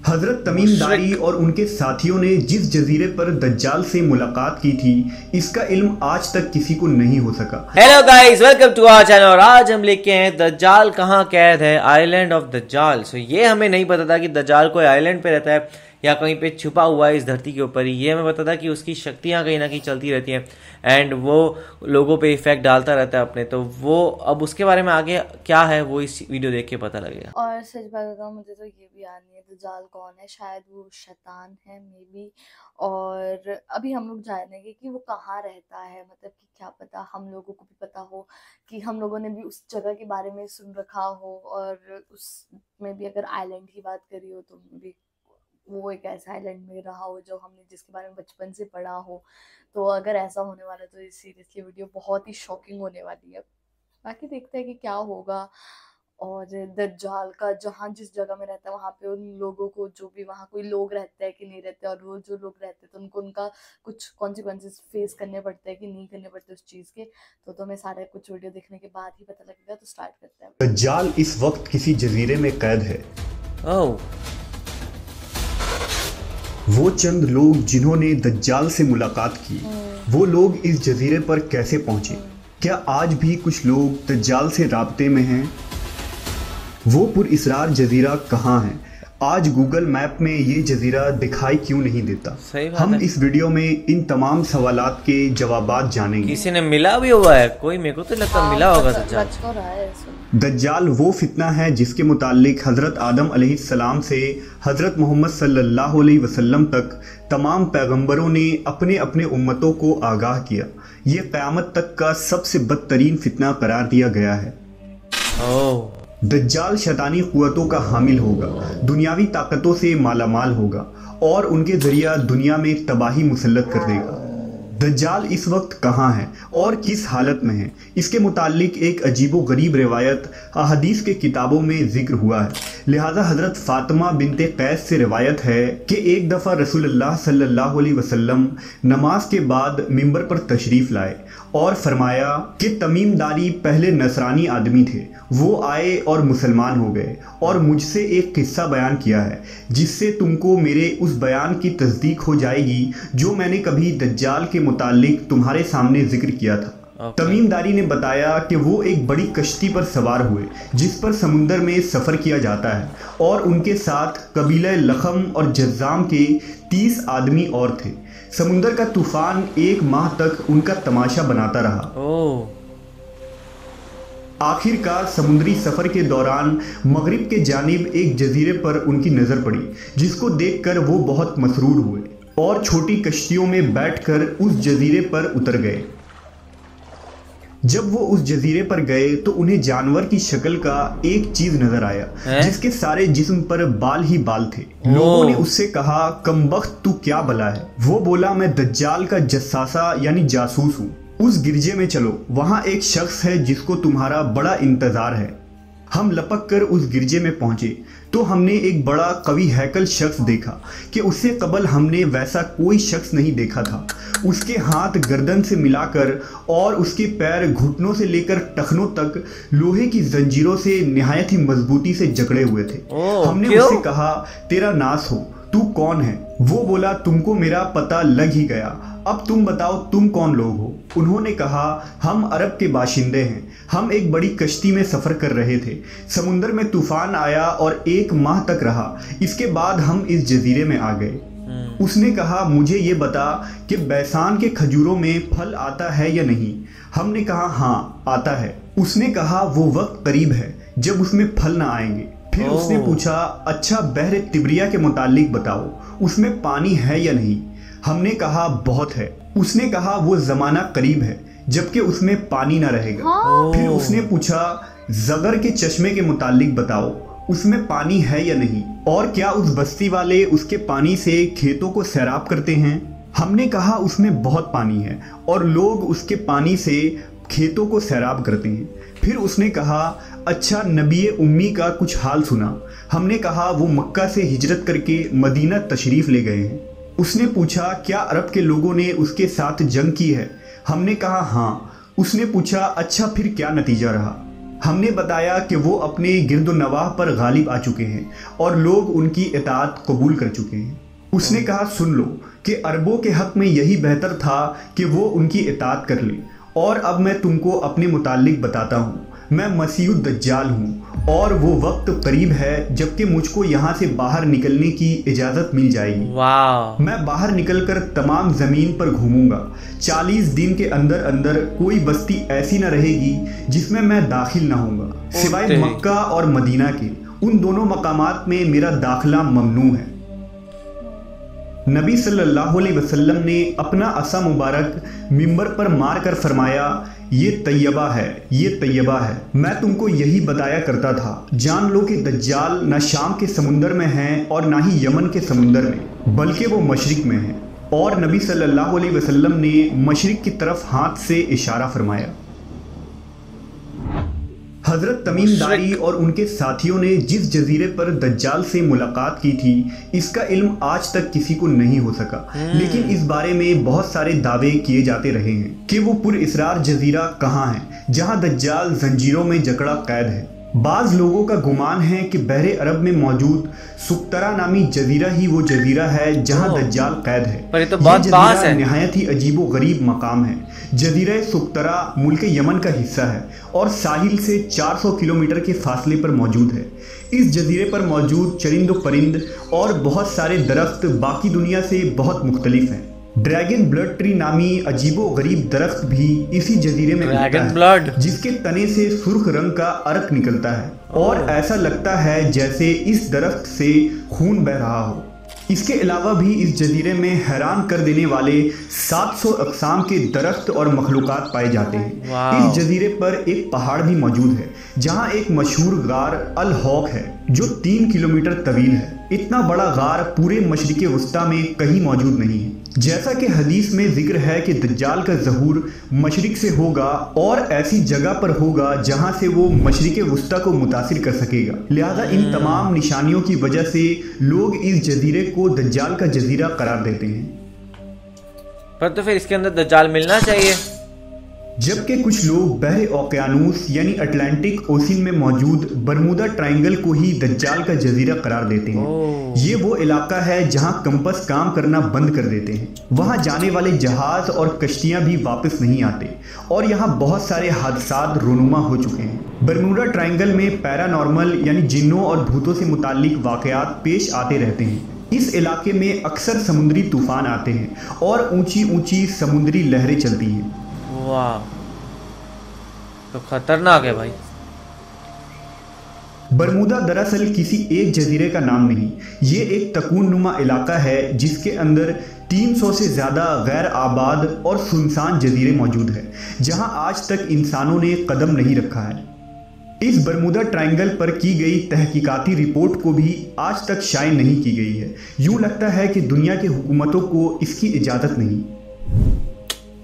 हजरत तमीम दारी और उनके साथियों ने जिस जजीरे पर दज्जाल से मुलाकात की थी, इसका इल्म आज तक किसी को नहीं हो सका। Hello guys, welcome to our channel. और आज हम लेके हैं दज्जाल कहाँ कैद है, आइलैंड ऑफ दज्जाल। सो ये हमें नहीं पता था कि दज्जाल कोई आइलैंड पे रहता है या कहीं पे छुपा हुआ है इस धरती के ऊपर ही। ये हमें पता था कि उसकी शक्तियाँ कहीं ना कहीं चलती रहती हैं एंड वो लोगों पे इफेक्ट डालता रहता है अपने। तो वो अब उसके बारे में आगे क्या है वो इस वीडियो देख के पता लगेगा। और सच बात बताऊँ, मुझे तो ये भी याद नहीं है दज्जाल कौन है। शायद वो शैतान है मे बी। और अभी हम लोग जानेंगे कि वो कहाँ रहता है, मतलब कि क्या पता हम लोगों को भी पता हो कि हम लोगों ने भी उस जगह के बारे में सुन रखा हो, और उसमें भी अगर आइलैंड की बात करी हो तो भी वो एक ऐसा आइलैंड में रहा हो जो हमने जिसके बारे में बचपन से पढ़ा हो। तो अगर ऐसा होने वाला है तो इस सीरियसली वीडियो बहुत ही शॉकिंग होने वाली है। बाकी देखते हैं कि क्या होगा। और दज्जाल का जहाँ जिस जगह में रहता है वहाँ पे उन लोगों को, जो भी वहाँ कोई लोग रहते हैं कि नहीं रहते, और वो जो लोग रहते हैं तो उनको उनका कुछ कॉन्सिक्वेंसेस फेस करने पड़ते हैं कि नहीं करने पड़ते उस चीज़ के। तो हमें सारे कुछ वीडियो देखने के बाद ही पता लगेगा। तो स्टार्ट करते हैं। दज्जाल इस वक्त किसी जजीरे में कैद है। ओह, वो चंद लोग जिन्होंने दज्जाल से मुलाकात की, वो लोग इस जजीरे पर कैसे पहुंचे? क्या आज भी कुछ लोग दज्जाल से राब्ते में हैं? वो पुरइसरार जजीरा कहाँ है? आज गूगल मैप में ये जजीरा दिखाई क्यों नहीं देता? सही बात हम है। इस वीडियो में इन तमाम सवालात के जवाबात जानेंगे। किसी ने मिला भी हुआ है कोई? मेरे को तो लगता मिला होगा दज्जाल। बच तो रहा है इसमें। दज्जाल वो फितना है जिसके मुतालिक हज़रत आदम अलैहिस्सलाम से हज़रत मोहम्मद सल्लल्लाहु अलैहि वसल्लम तक तमाम पैगंबरों ने अपने अपने उम्मतों को आगाह किया। ये क़यामत तक का सबसे बदतरीन फितना करार दिया गया है। ओह, दज्जाल शैतानी क़ुव्वतों का हामिल होगा, दुनियावी ताकतों से मालामाल होगा और उनके ज़रिया दुनिया में तबाही मुसल्लत कर देगा। दज्जाल इस वक्त कहाँ है और किस हालत में है, इसके मुतालिक एक अजीबो गरीब रिवायत अहदीस के किताबों में जिक्र हुआ है। लिहाजा हज़रत फ़ातिमा बिनते कैस से रिवायत है कि एक दफ़ा रसूलुल्लाह सल्लल्लाहु अलैहि वसल्लम नमाज के बाद मिंबर पर तशरीफ़ लाए और फरमाया कि तमीम दारी पहले नसरानी आदमी थे, वो आए और मुसलमान हो गए और मुझसे एक किस्सा बयान किया है जिससे तुमको मेरे उस बयान की तस्दीक हो जाएगी जो मैंने कभी दज्जाल के मुतालिक तुम्हारे सामने जिक्र किया था। तमीम दारी ने बताया कि वो एक बड़ी कश्ती पर सवार हुए जिस पर समुंदर में सफ़र किया जाता है और उनके साथ कबीला लखम और जज़ाम के 30 आदमी और थे। समुंदर का तूफान 1 माह तक उनका तमाशा बनाता रहा। ओह, आखिरकार समुद्री सफ़र के दौरान मगरिब के जानिब एक जजीरे पर उनकी नज़र पड़ी जिसको देखकर वो बहुत मसरूर हुए और छोटी कश्तियों में बैठकर उस जजीरे पर उतर गए। जब वो उस जजीरे पर गए तो उन्हें जानवर की शक्ल का एक चीज नजर आया जिसके सारे जिस्म पर बाल ही बाल थे। लोगों ने उससे कहा, कमबख्त तू क्या बला है? वो बोला, मैं दज्जाल का जस्सासा यानी जासूस हूँ। उस गिरजे में चलो, वहाँ एक शख्स है जिसको तुम्हारा बड़ा इंतजार है। हम लपक कर उस गिरजे में पहुंचे तो हमने एक बड़ा कवि हैकल शख्स देखा कि उससे कबल हमने वैसा कोई शख्स नहीं देखा था। उसके हाथ गर्दन से मिलाकर और उसके पैर घुटनों से लेकर टखनों तक लोहे की जंजीरों से निहायत ही मजबूती से जकड़े हुए थे। हमने उससे कहा, तेरा नास हो, तू कौन है? वो बोला, तुमको मेरा पता लग ही गया, अब तुम बताओ तुम कौन लोग हो? उन्होंने कहा, हम अरब के बाशिंदे हैं, हम एक बड़ी कश्ती में सफ़र कर रहे थे, समुंदर में तूफान आया और 1 माह तक रहा, इसके बाद हम इस जजीरे में आ गए। उसने कहा, मुझे ये बता कि बैसान के खजूरों में फल आता है या नहीं? हमने कहा, हाँ आता है। उसने कहा, वो वक्त करीब है जब उसमें फल ना आएंगे। फिर उसने पूछा, अच्छा बहर तिब्रिया के मुतालिक बताओ, उसमें पानी है या नहीं? हमने कहा, बहुत है। उसने कहा, वो ज़माना करीब है जबकि उसमें पानी ना रहेगा। फिर उसने पूछा, ज़गर के चश्मे के मुतालिक बताओ, उसमें पानी है या नहीं? और क्या उस बस्ती वाले उसके पानी से खेतों को सैराब करते हैं? हमने कहा, उसमें बहुत पानी है और लोग उसके पानी से खेतों को सैराब करते हैं। फिर उसने कहा, अच्छा नबी उम्मी का कुछ हाल सुना? हमने कहा, वो मक्का से हिजरत करके मदीना तशरीफ़ ले गए हैं। उसने पूछा, क्या अरब के लोगों ने उसके साथ जंग की है? हमने कहा, हाँ। उसने पूछा, अच्छा फिर क्या नतीजा रहा? हमने बताया कि वो अपने गिरदोनवाह पर गालिब आ चुके हैं और लोग उनकी इताअत कबूल कर चुके हैं। उसने कहा, सुन लो कि अरबों के हक में यही बेहतर था कि वो उनकी इताअत कर ले, और अब मैं तुमको अपने मुताल्लिक बताता हूँ। मैं मसीहुद दज्जाल हूँ और वो वक्त करीब है जबकि मुझको यहाँ से बाहर निकलने की इजाज़त मिल जाएगी। वाह। मैं बाहर निकलकर तमाम ज़मीन पर घूमूंगा। 40 दिन के अंदर अंदर कोई बस्ती ऐसी न रहेगी जिसमें मैं दाखिल ना होऊंगा, सिवाय मक्का और मदीना के। उन दोनों मकामात में मेरा दाखिला ममनू है। नबी सल्लल्लाहु अलैहि वसल्लम ने अपना असा मुबारक मिंबर पर मार कर फरमाया, ये तैयबा है, ये तैयबा है। मैं तुमको यही बताया करता था, जान लो कि दज्जाल न शाम के समुंदर में है और ना ही यमन के समुंदर में, बल्कि वो मशरिक में है। और नबी सल्लल्लाहु अलैहि वसल्लम ने मशरिक की तरफ हाथ से इशारा फरमाया। हजरत तमीम दारी और उनके साथियों ने जिस जजीरे पर दज्जाल से मुलाकात की थी, इसका इल्म आज तक किसी को नहीं हो सका, लेकिन इस बारे में बहुत सारे दावे किए जाते रहे हैं कि वो पुरइसरार जजीरा कहाँ है जहाँ दज्जाल जंजीरों में जकड़ा कैद है। बाज़ लोगों का गुमान है कि बहरे अरब में मौजूद सुक्तरा नामी जजीरा ही वो जजीरा है जहाँ दज्जाल कैद है। पर ये तो बहुत पास है। निहायत ही अजीबो गरीब मकाम है। जजीरा सुक्तरा मुल्क यमन का हिस्सा है और साहिल से 400 किलोमीटर के फासले पर मौजूद है। इस जजीरे पर मौजूद चरिंद परिंद और बहुत सारे दरख्त बाकी दुनिया से बहुत मुख्तलिफ हैं। ड्रैगन ब्लड ट्री नामी अजीबो गरीब दरख्त भी इसी जजीरे में मिलता है, जिसके तने से सुर्ख रंग का अर्क निकलता है और ऐसा लगता है जैसे इस दरख्त से खून बह रहा हो। इसके अलावा भी इस जजीरे में हैरान कर देने वाले 700 अक़साम के दरख्त और मखलूक़ात पाए जाते हैं। इस जजीरे पर एक पहाड़ भी मौजूद है जहां एक मशहूर गार अल हौक है जो 3 किलोमीटर तवील है। इतना बड़ा गार पूरे मशरिक़े वस्ता में कहीं मौजूद नहीं है। जैसा कि हदीस में जिक्र है कि दज्जाल का ज़हूर मशरिक से होगा और ऐसी जगह पर होगा जहां से वो मशरिक़े वस्ता को मुतासिर कर सकेगा। लिहाजा इन तमाम निशानियों की वजह से लोग इस जजीरे को दज्जाल का जजीरा करार देते हैं। पर तो फिर इसके अंदर दज्जाल मिलना चाहिए। जबकि कुछ लोग बहरे ओकियानूस यानी अटलांटिक ओशियन में मौजूद बरमूदा ट्रायंगल को ही दज्जाल का जजीरा करार देते हैं। ये वो इलाका है जहां कंपस काम करना बंद कर देते हैं। वहां जाने वाले जहाज और कश्तियां भी वापस नहीं आते और यहाँ बहुत सारे हादसात रोनुमा हो चुके हैं। बरमूदा ट्रायंगल में पैरानॉर्मल यानी जिन्नों और भूतों से मुताल्लिक वाकयात पेश आते रहते हैं। इस इलाके में अक्सर समुद्री तूफान आते हैं और ऊंची ऊंची समुद्री लहरें चलती हैं। वाह, तो खतरनाक है भाई। बरमूदा दरअसल किसी एक जजीरे का नाम नहीं, ये एक तकून नुमा इलाका है जिसके अंदर 300 से ज़्यादा गैर आबाद और सुनसान जजीरे मौजूद है जहां आज तक इंसानों ने कदम नहीं रखा है। इस बरमूदा ट्रायंगल पर की गई तहकीकाती रिपोर्ट को भी आज तक शाये नहीं की गई है। यूं लगता है कि दुनिया की हुकूमतों को इसकी इजाज़त नहीं।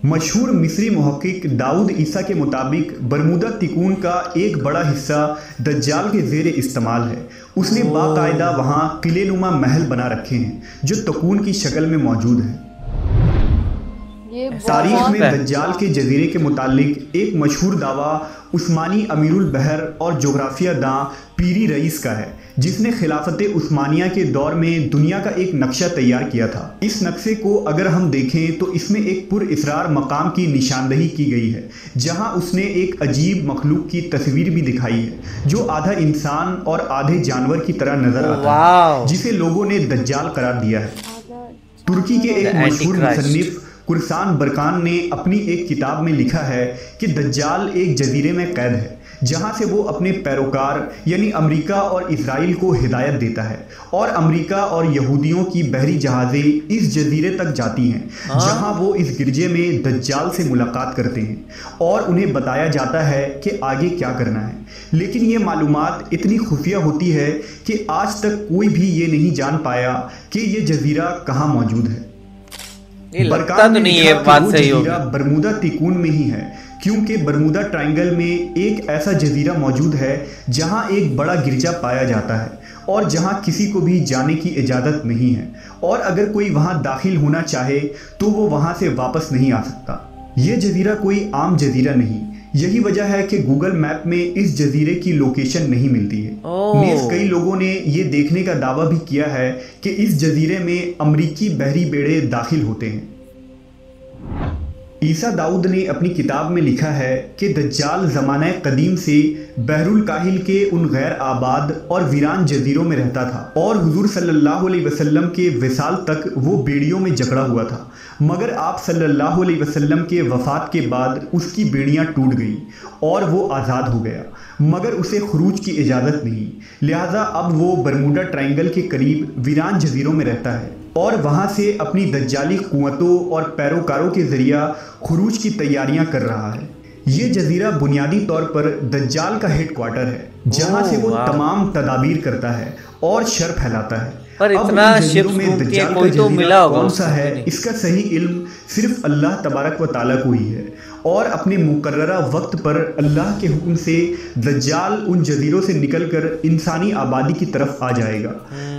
मशहूर मिस्री मुहक्किक दाऊद ईसा के मुताबिक बरमूदा तिकून का एक बड़ा हिस्सा दज्जाल के ज़ेर इस्तेमाल है। उसने बाकायदा वहाँ किलेनुमा महल बना रखे हैं जो तकून की शक्ल में मौजूद हैं। तारीख में दज्जाल के जजीरे के मुतालिक एक मशहूर दावा उस्मानी अमीरुल बहर और जोग्राफिया दां पीरी रईस का है, जिसने खिलाफत उस्मानिया के दौर में दुनिया का एक नक्शा तैयार किया था। इस नक्शे को अगर हम देखें तो इसमें एक पुरइसरार मकाम की निशानदही की गई है जहां उसने एक अजीब मखलूक की तस्वीर भी दिखाई है जो आधा इंसान और आधे जानवर की तरह नजर आता है, जिसे लोगों ने दज्जाल करार दिया है। तुर्की के एक मशहूर मुसन्निफ कुरसान बरकान ने अपनी एक किताब में लिखा है कि दज्जाल एक जजीरे में कैद है जहां से वो अपने पैरोकार यानी अमेरिका और इजराइल को हिदायत देता है और अमेरिका और यहूदियों की बहरी जहाज़ें इस जजीरे तक जाती हैं जहां वो इस गिरजे में दज्जाल से मुलाकात करते हैं और उन्हें बताया जाता है कि आगे क्या करना है। लेकिन ये मालूमात इतनी खुफिया होती है कि आज तक कोई भी ये नहीं जान पाया कि ये जजीरा कहाँ मौजूद है। बरकान तो नहीं है, बात सही होगी। बरमूदा तिकून में ही है क्योंकि बरमूदा ट्रायंगल में एक ऐसा जजीरा मौजूद है जहां एक बड़ा गिरजा पाया जाता है और जहां किसी को भी जाने की इजाज़त नहीं है और अगर कोई वहां दाखिल होना चाहे तो वो वहां से वापस नहीं आ सकता। ये जजीरा कोई आम जजीरा नहीं, यही वजह है कि गूगल मैप में इस जजीरे की लोकेशन नहीं मिलती है। नेज़ कई लोगों ने ये देखने का दावा भी किया है कि इस जजीरे में अमरीकी बहरी बेड़े दाखिल होते हैं। ईसा दाऊद ने अपनी किताब में लिखा है कि दज्जाल ज़माना कदीम से बहरुल काहिल के उन गैर आबाद और वीरान जजीरों में रहता था और हुजूर सल्लल्लाहु अलैहि वसल्लम के विसाल तक वो बेड़ियों में जकड़ा हुआ था, मगर आप सल्लल्लाहु अलैहि वसल्लम के वफ़ात के बाद उसकी बेड़ियां टूट गई और वो आज़ाद हो गया, मगर उसे खुरूज की इजाज़त नहीं। लिहाजा अब वो बरमूडा ट्रायंगल के करीब वीरान जजीरों में रहता है और वहाँ से अपनी दज्जाली कुव्वतों और पैरोकारों के ज़रिया खुरूज की तैयारियां कर रहा है। ये जजीरा बुनियादी तौर पर दज्जाल का हेड क्वार्टर है, जहाँ से वो तमाम तदाबीर करता है और शर फैलाता है। पर इतना शिप्स घूम के कोई तो मिला होगा, कौन सा है इसका सही इल्म सिर्फ अल्लाह तबारक व ताला को ही है और अपने मुकर्ररा वक्त पर अल्लाह के हुक्म से दज्जाल उन जजीरों से निकलकर इंसानी आबादी की तरफ आ जाएगा,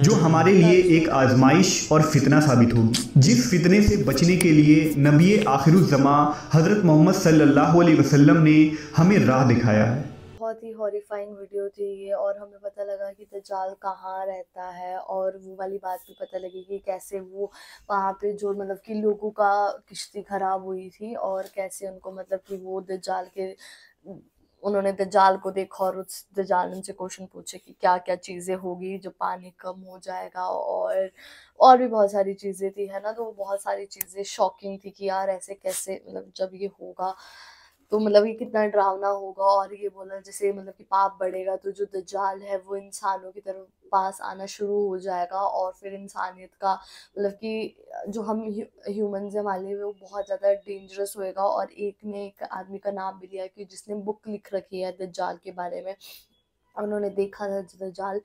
जो हमारे लिए एक आजमाइश और फितना साबित होगी, जिस फितने से बचने के लिए नबी आखिरुज़्ज़मा हज़रत मोहम्मद सल्लल्लाहु अलैहि वसल्लम ने हमें राह दिखाया है। बहुत ही हॉरिफाइंग वीडियो थी ये, और हमें पता लगा कि दज्जाल कहाँ रहता है, और वो वाली बात भी पता लगी कि कैसे वो वहाँ पे जो मतलब कि लोगों का किश्ती ख़राब हुई थी और कैसे उनको मतलब कि वो दज्जाल के उन्होंने दज्जाल को देखा और उस दज्जाल ने उनसे क्वेश्चन पूछे कि क्या क्या चीज़ें होगी जो पानी कम हो जाएगा, और भी बहुत सारी चीज़ें थी, है ना। तो बहुत सारी चीज़ें शॉकिंग थी कि यार ऐसे कैसे, मतलब जब ये होगा तो मतलब ये कितना डरावना होगा। और ये बोला जैसे मतलब कि पाप बढ़ेगा तो जो दज्जाल है वो इंसानों की तरफ पास आना शुरू हो जाएगा, और फिर इंसानियत का मतलब कि जो हम ह्यूमंस हैं हमारे लिए वो बहुत ज़्यादा डेंजरस होएगा। और एक आदमी का नाम भी लिया कि जिसने बुक लिख रखी है दज्जाल के बारे में, उन्होंने देखा था दज्जाल।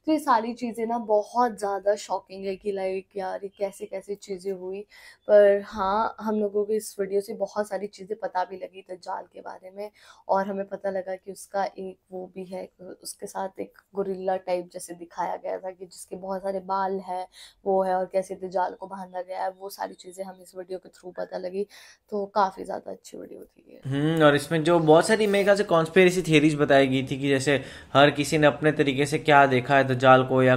तो ये सारी चीज़ें ना बहुत ज़्यादा शॉकिंग है कि लाइक यार ये कैसे कैसे चीज़ें हुई। पर हाँ, हम लोगों को इस वीडियो से बहुत सारी चीज़ें पता भी लगी दज्जाल के बारे में, और हमें पता लगा कि उसका एक वो भी है, उसके साथ एक गोरिल्ला टाइप जैसे दिखाया गया था कि जिसके बहुत सारे बाल है वो है, और कैसे दज्जाल को बांधा गया है, वो सारी चीज़ें हमें इस वीडियो के थ्रू पता लगी। तो काफ़ी ज़्यादा अच्छी वीडियो थी ये। और इसमें जो बहुत सारी मेरे ख्याल से कॉन्स्पिरेसी थियरीज बताई गई थी कि जैसे हर किसी ने अपने तरीके से क्या देखा है दज्जाल को, या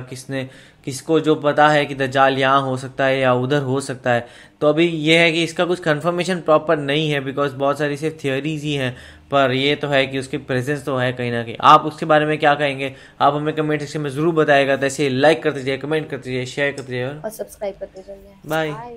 किसको जो पता है कि दज्जाल यहाँ हो सकता है या उधर हो सकता है। तो अभी ये है कि इसका कुछ कंफर्मेशन प्रॉपर नहीं है, बिकॉज बहुत सारी सिर्फ थियरीज ही हैं, पर ये तो है कि उसकी प्रेजेंस तो है कहीं ना कहीं। आप उसके बारे में क्या कहेंगे, आप हमें कमेंट सेक्शन में जरूर बताएगा। तो ऐसे लाइक करते जाइए, कमेंट करते जाइए, शेयर करते जाइए और सब्सक्राइब करते जाइए। बाय।